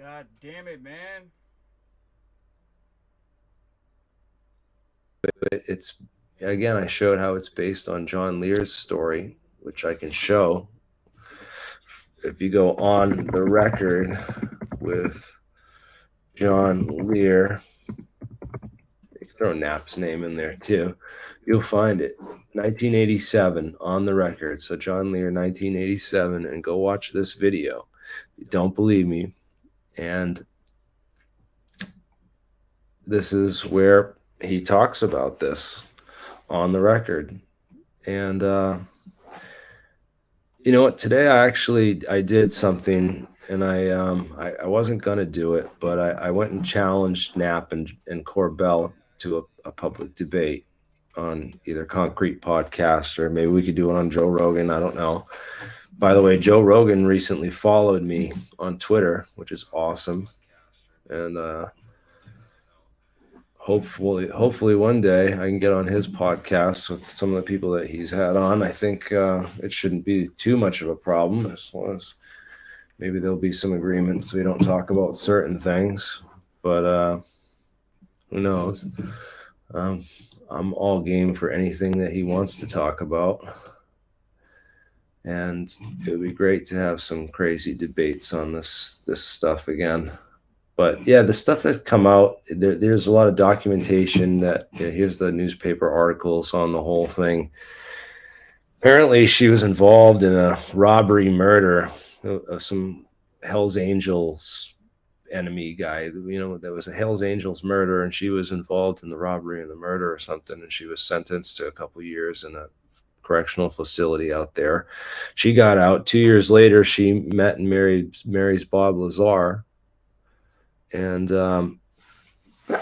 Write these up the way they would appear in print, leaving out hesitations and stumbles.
God damn it, man. It's again, I showed how it's based on John Lear's story, which I can show. If you go on the record with John Lear, throw Knapp's name in there too, you'll find it. 1987 on the record. So John Lear, 1987, and go watch this video. If you don't believe me, and this is where he talks about this on the record. And you know what? Today I did something, and I wasn't gonna do it, but I went and challenged Knapp and Corbell to a public debate on either Concrete Podcast, or maybe we could do it on Joe Rogan. I don't know. By the way, Joe Rogan recently followed me on Twitter, which is awesome, and hopefully one day I can get on his podcast with some of the people that he's had on. I think it shouldn't be too much of a problem, as long as maybe there'll be some agreements so we don't talk about certain things. But who knows? I'm all game for anything that he wants to talk about. And it would be great to have some crazy debates on this stuff again. But yeah, the stuff that come out, there's a lot of documentation that, here's the newspaper articles on the whole thing. Apparently she was involved in a robbery murder of some Hells Angels enemy guy. There was a Hells Angels murder, and she was involved in the robbery and the murder or something, and she was sentenced to a couple years in a correctional facility out there. She got out 2 years later. She met and marries Bob Lazar. And I don't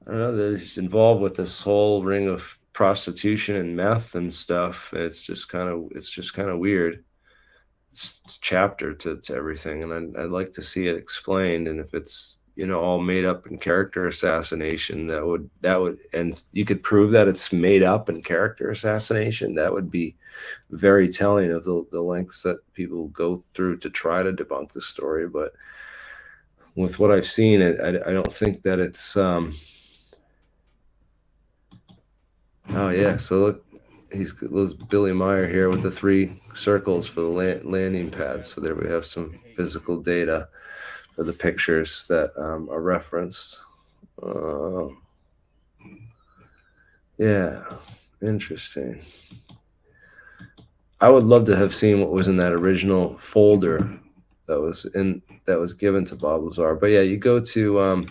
know, they're just involved with this whole ring of prostitution and meth and stuff. It's just kind of weird. It's chapter to everything, and I'd like to see it explained. And if it's all made up in character assassination, that would and you could prove that it's made up in character assassination, that would be very telling of the lengths that people go through to try to debunk the story. But with what I've seen, I don't think that it's. Oh yeah, so look, there's Billy Meyer here with the 3 circles for the landing pad. So there we have some physical data for the pictures that are referenced. Uh, yeah, interesting. I would love to have seen what was in that original folder that was given to Bob Lazar. But yeah, you go to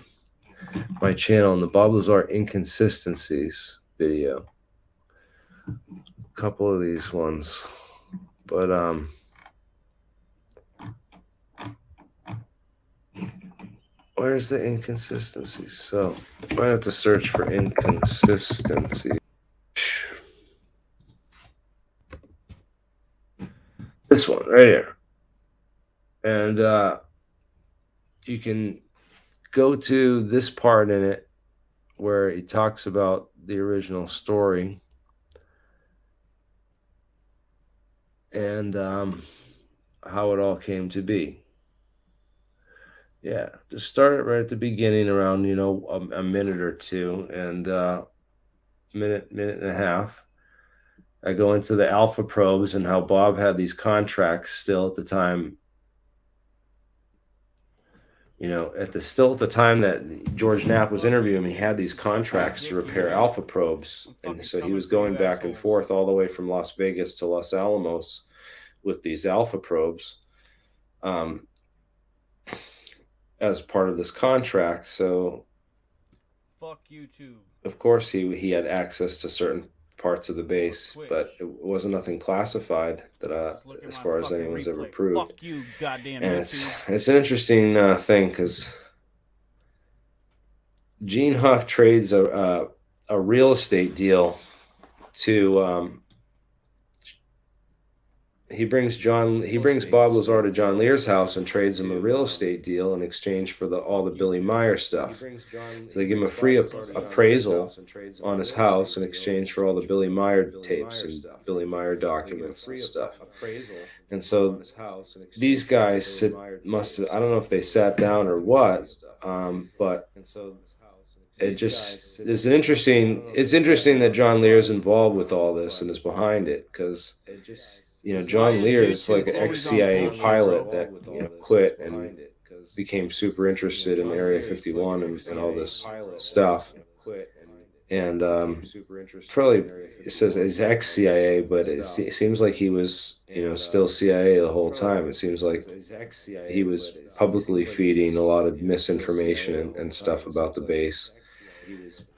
my channel, and the Bob Lazar inconsistencies video. A couple of these ones, but where's the inconsistencies? So I might have to search for inconsistency. This one right here, and you can go to this part in it where he talks about the original story, and how it all came to be. Yeah, just start it right at the beginning, around a minute or two, and minute and a half. I go into the alpha probes and how Bob had these contracts still at the time. At the time that George Knapp was interviewing him, he had these contracts to repair alpha probes, and so he was going back and forth all the way from Las Vegas to Los Alamos with these alpha probes, as part of this contract. So, Fuck YouTube. of course, he had access to certain parts of the base, but it wasn't nothing classified that as far as anyone's ever proved. Fuck you, goddamn And YouTube. it's an interesting thing, because Gene Huff trades a real estate deal to he brings Bob Lazar to John Lear's house and trades him a real estate deal in exchange for all the Billy Meyer stuff. So they give him a free appraisal on his house in exchange for all the Billy Meyer tapes and Billy Meyer documents and stuff. And so these guys must have, I don't know if they sat down or what, but it just is it's interesting that John Lear is involved with all this and is behind it, because John Lear is like an ex-CIA pilot that quit and became super interested in Area 51 and all this stuff. And probably it says he's ex-CIA, but it seems like he was still CIA the whole time. It seems like he was publicly feeding a lot of misinformation and stuff about the base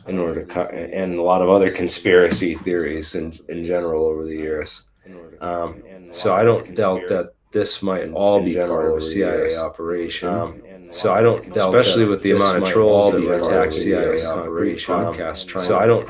in order to and a lot of other conspiracy theories in general over the years. So I don't doubt that this might all be part of a CIA operation. So I don't doubt, especially with the amount of trolls that were attacking CIA operation. So I don't